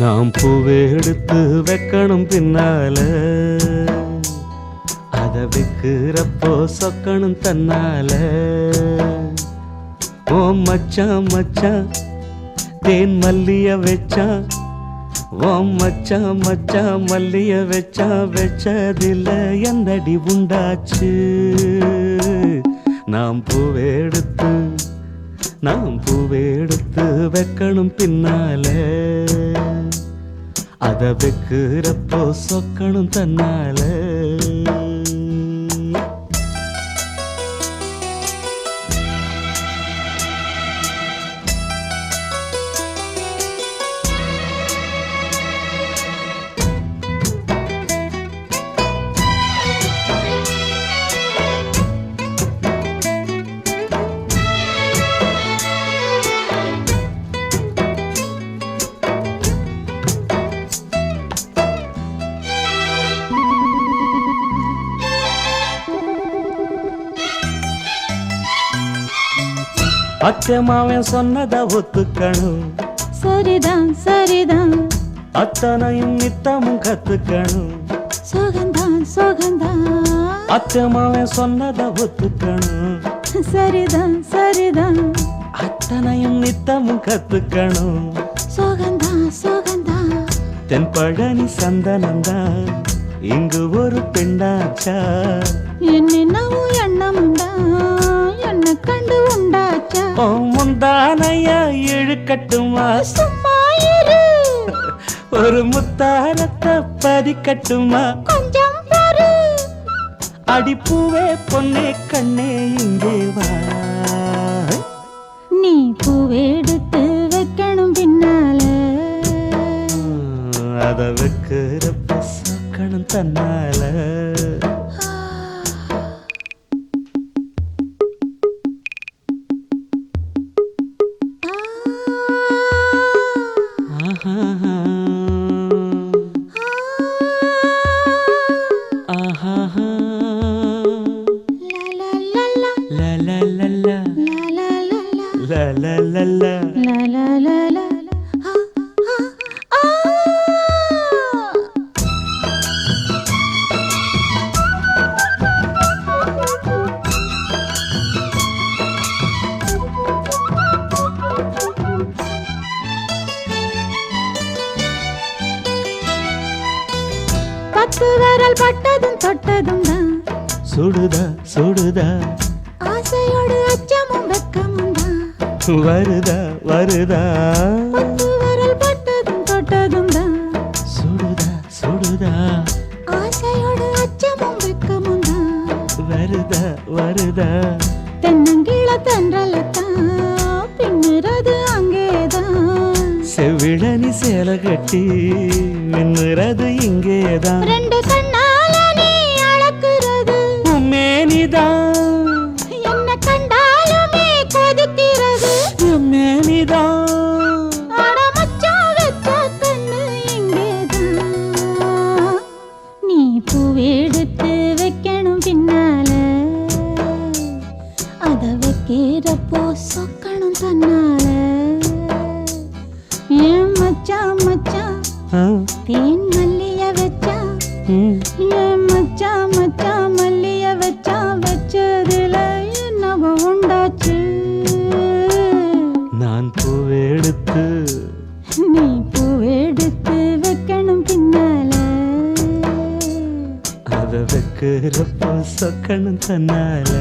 நாம் பூவே எடுத்து வைக்கணும் பின்னால, அத வைக்கிறப்போ சொக்கணும் தன்னால. ஓ மச்சான் மச்சான் தேன் மல்லிய வச்சான், ஓ மச்சான் மச்சான் மல்லிய வச்சான், வச்சதில்ல என்னடி உண்டாச்சு. நாம் பூவே எடுத்து வைக்கணும் பின்னால, அத வைக்கிறப்போ சொக்கணும் தன்னால. அச்சமாவன் சொன்னத ஒத்துக்கணும், சரிதான் சரிதான். அத்தனையும் நித்தமும் கத்துக்கணும், சோகந்தான் சோகந்தான். அச்சமாவன் சொன்னத ஒத்துக்கணும், சரிதான் சரிதான். அத்தனையும் நித்தமும் கத்துக்கணும், சோகந்தான் சோகந்தான். தென் பழனி சந்தனந்தான் இங்கு ஒரு பெண்ணாச்சா. என்னென்னவும் எண்ணம் உண்டா, என்ன கண்டு உண்டாச்சா. முந்தானையா இழுக்கட்டுமா, சும்மா இரு. ஒரு முத்தாரத்தை பதிக்கட்டுமா, கொஞ்சம் பாரு. அடிப்பூவே பொன்னே கண்ணே இங்கே வா. நீ பூவெடுத்து வைக்கணும் பின்னால, அத வைக்கிறப்ப சொக்கணும் தன்னால. பத்து விரல் பட்டதும் தொட்டதும் தான் சுடுதா சுடுதா, ஆசையோடு அச்சமும் வெக்கமும் தான் வருதா வருதா. பத்து விரல் பட்டதும் தொட்டதும் தான் சுடுதா சுடுதா, ஆசையோடு அச்சமும் வெக்கமும் தான் வருதா வருதா. தென்னங்கிழ தென்றலத்தான் பின்னுறது அங்கேதான், செவிழனி சேல கட்டி மின்னுறது இங்கேதான். ரெண்டு கண்ணால நீ அளக்குறது மேனிதான், என்ன கண்டாலுமே கொதிக்கிறது மேனிதான். அட மச்சான் வெச்ச கண்ணு இங்கேதான். நீ பூவெடுத்து வைக்கணும் பின்னால, அத வைக்கிறப்போ சொக்கணும் தன்னால. ஏன் மச்சான் மச்சான் தேன் மல்லிய வச்சா, ஏன் மச்சான் மச்சான் மல்லிய வச்சா, வச்சதுல என்னவோ உண்டாச்சு. நான் பூவெடுத்து நீ பூவெடுத்து வைக்கணும் பின்னால, அத வைக்கிறப்போ சொக்கணும் தன்னால.